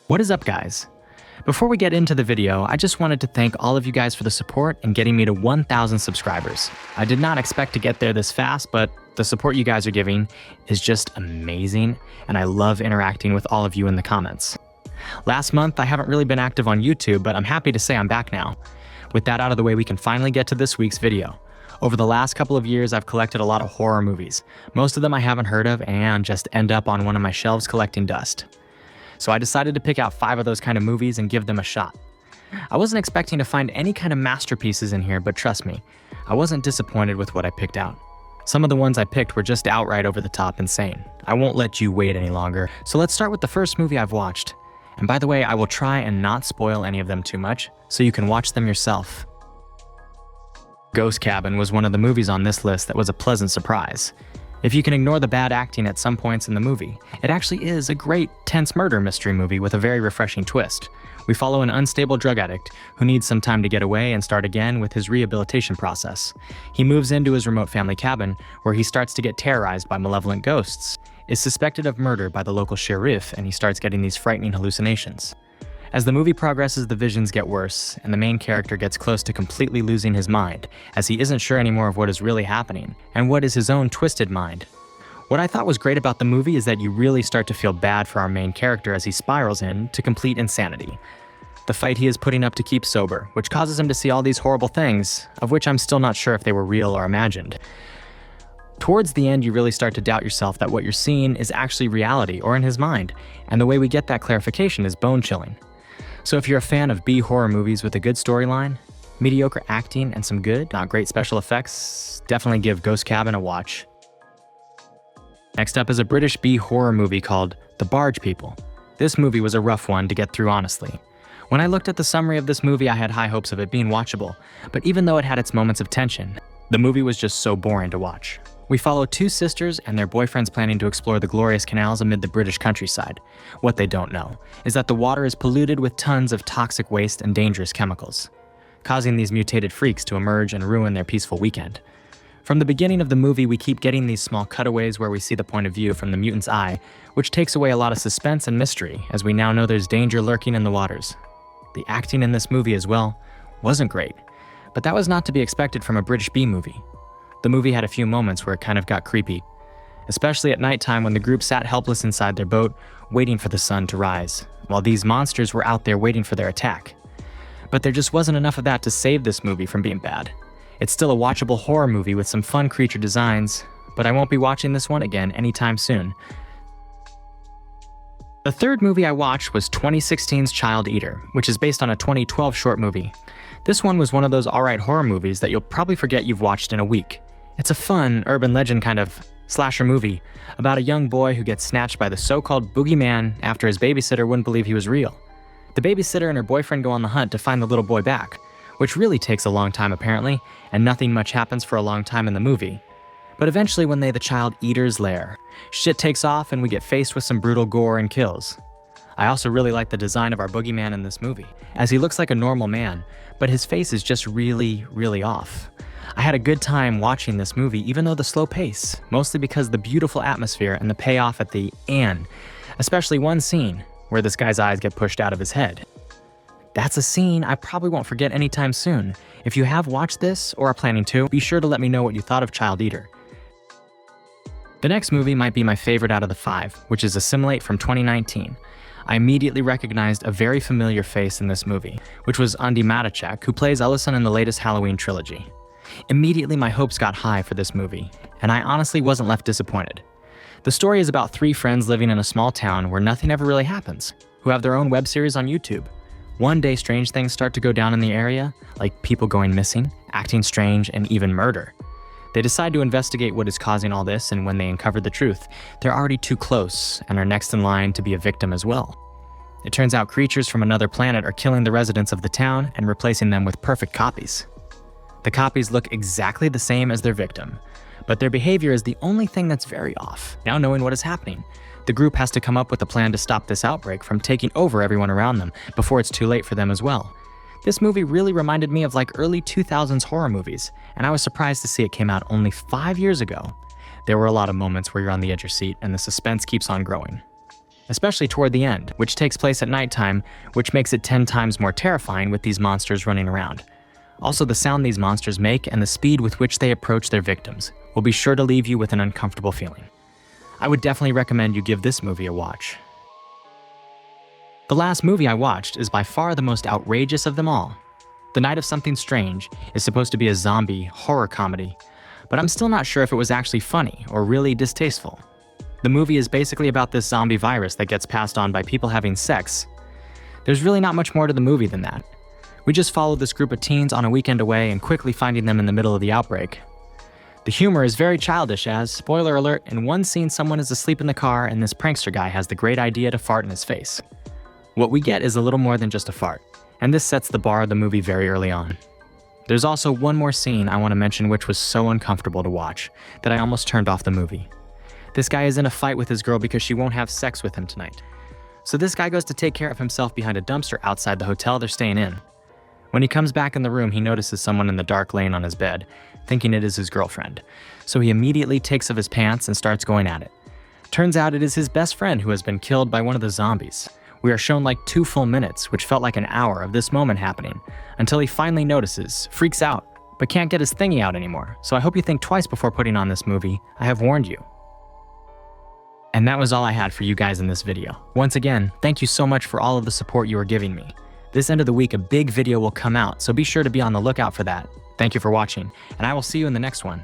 What is up, guys? Before we get into the video, I just wanted to thank all of you guys for the support and getting me to 1,000 subscribers. I did not expect to get there this fast, but the support you guys are giving is just amazing, and I love interacting with all of you in the comments. Last month, I haven't really been active on YouTube, but I'm happy to say I'm back now. With that out of the way, we can finally get to this week's video. Over the last couple of years, I've collected a lot of horror movies. Most of them I haven't heard of and just end up on one of my shelves collecting dust. So I decided to pick out 5 of those kind of movies and give them a shot. I wasn't expecting to find any kind of masterpieces in here, but trust me, I wasn't disappointed with what I picked out. Some of the ones I picked were just outright over the top insane. I won't let you wait any longer, so let's start with the first movie I've watched. And by the way, I will try and not spoil any of them too much, so you can watch them yourself. Ghost Cabin was one of the movies on this list that was a pleasant surprise. If you can ignore the bad acting at some points in the movie, it actually is a great, tense murder mystery movie with a very refreshing twist. We follow an unstable drug addict who needs some time to get away and start again with his rehabilitation process. He moves into his remote family cabin, where he starts to get terrorized by malevolent ghosts, is suspected of murder by the local sheriff, and he starts getting these frightening hallucinations. As the movie progresses, the visions get worse, and the main character gets close to completely losing his mind, as he isn't sure anymore of what is really happening, and what is his own twisted mind. What I thought was great about the movie is that you really start to feel bad for our main character as he spirals into complete insanity. The fight he is putting up to keep sober, which causes him to see all these horrible things, of which I'm still not sure if they were real or imagined. Towards the end, you really start to doubt yourself that what you're seeing is actually reality or in his mind, and the way we get that clarification is bone-chilling. So if you're a fan of B-horror movies with a good storyline, mediocre acting, and some good, not great special effects, definitely give Ghost Cabin a watch. Next up is a British B-horror movie called The Barge People. This movie was a rough one to get through, honestly. When I looked at the summary of this movie, I had high hopes of it being watchable, but even though it had its moments of tension, the movie was just so boring to watch. We follow 2 sisters and their boyfriends planning to explore the glorious canals amid the British countryside. What they don't know is that the water is polluted with tons of toxic waste and dangerous chemicals, causing these mutated freaks to emerge and ruin their peaceful weekend. From the beginning of the movie, we keep getting these small cutaways where we see the point of view from the mutant's eye, which takes away a lot of suspense and mystery, as we now know there's danger lurking in the waters. The acting in this movie as well wasn't great, but that was not to be expected from a British B-movie. The movie had a few moments where it kind of got creepy, especially at nighttime when the group sat helpless inside their boat, waiting for the sun to rise, while these monsters were out there waiting for their attack. But there just wasn't enough of that to save this movie from being bad. It's still a watchable horror movie with some fun creature designs, but I won't be watching this one again anytime soon. The third movie I watched was 2016's Child Eater, which is based on a 2012 short movie. This one was one of those alright horror movies that you'll probably forget you've watched in a week. It's a fun, urban legend kind of slasher movie about a young boy who gets snatched by the so-called boogeyman after his babysitter wouldn't believe he was real. The babysitter and her boyfriend go on the hunt to find the little boy back, which really takes a long time apparently, and nothing much happens for a long time in the movie. But eventually when the Child Eater's lair, shit takes off and we get faced with some brutal gore and kills. I also really like the design of our boogeyman in this movie, as he looks like a normal man, but his face is just really, really off. I had a good time watching this movie, even though the slow pace, mostly because of the beautiful atmosphere and the payoff at the end, especially one scene where this guy's eyes get pushed out of his head. That's a scene I probably won't forget anytime soon. If you have watched this or are planning to, be sure to let me know what you thought of Child Eater. The next movie might be my favorite out of the 5, which is Assimilate from 2019. I immediately recognized a very familiar face in this movie, which was Andi Matichak, who plays Ellison in the latest Halloween trilogy. Immediately my hopes got high for this movie, and I honestly wasn't left disappointed. The story is about 3 friends living in a small town where nothing ever really happens, who have their own web series on YouTube. One day strange things start to go down in the area, like people going missing, acting strange, and even murder. They decide to investigate what is causing all this, and when they uncover the truth, they're already too close and are next in line to be a victim as well. It turns out creatures from another planet are killing the residents of the town and replacing them with perfect copies. The copies look exactly the same as their victim, but their behavior is the only thing that's very off. Now knowing what is happening, the group has to come up with a plan to stop this outbreak from taking over everyone around them before it's too late for them as well. This movie really reminded me of like early 2000s horror movies, and I was surprised to see it came out only 5 years ago. There were a lot of moments where you're on the edge of your seat and the suspense keeps on growing. especially toward the end, which takes place at nighttime, which makes it 10 times more terrifying with these monsters running around. Also, the sound these monsters make and the speed with which they approach their victims will be sure to leave you with an uncomfortable feeling. I would definitely recommend you give this movie a watch. The last movie I watched is by far the most outrageous of them all. The Night of Something Strange is supposed to be a zombie horror comedy, but I'm still not sure if it was actually funny or really distasteful. The movie is basically about this zombie virus that gets passed on by people having sex. There's really not much more to the movie than that. We just follow this group of teens on a weekend away and quickly finding them in the middle of the outbreak. The humor is very childish as, spoiler alert, in one scene someone is asleep in the car and this prankster guy has the great idea to fart in his face. What we get is a little more than just a fart, and this sets the bar of the movie very early on. There's also one more scene I want to mention which was so uncomfortable to watch that I almost turned off the movie. This guy is in a fight with his girl because she won't have sex with him tonight. So this guy goes to take care of himself behind a dumpster outside the hotel they're staying in. When he comes back in the room, he notices someone in the dark laying on his bed, thinking it is his girlfriend. So he immediately takes off his pants and starts going at it. Turns out it is his best friend who has been killed by one of the zombies. We are shown like 2 full minutes, which felt like an hour of this moment happening, until he finally notices, freaks out, but can't get his thingy out anymore. So I hope you think twice before putting on this movie. I have warned you. And that was all I had for you guys in this video. Once again, thank you so much for all of the support you are giving me. This end of the week, a big video will come out, so be sure to be on the lookout for that. Thank you for watching, and I will see you in the next one.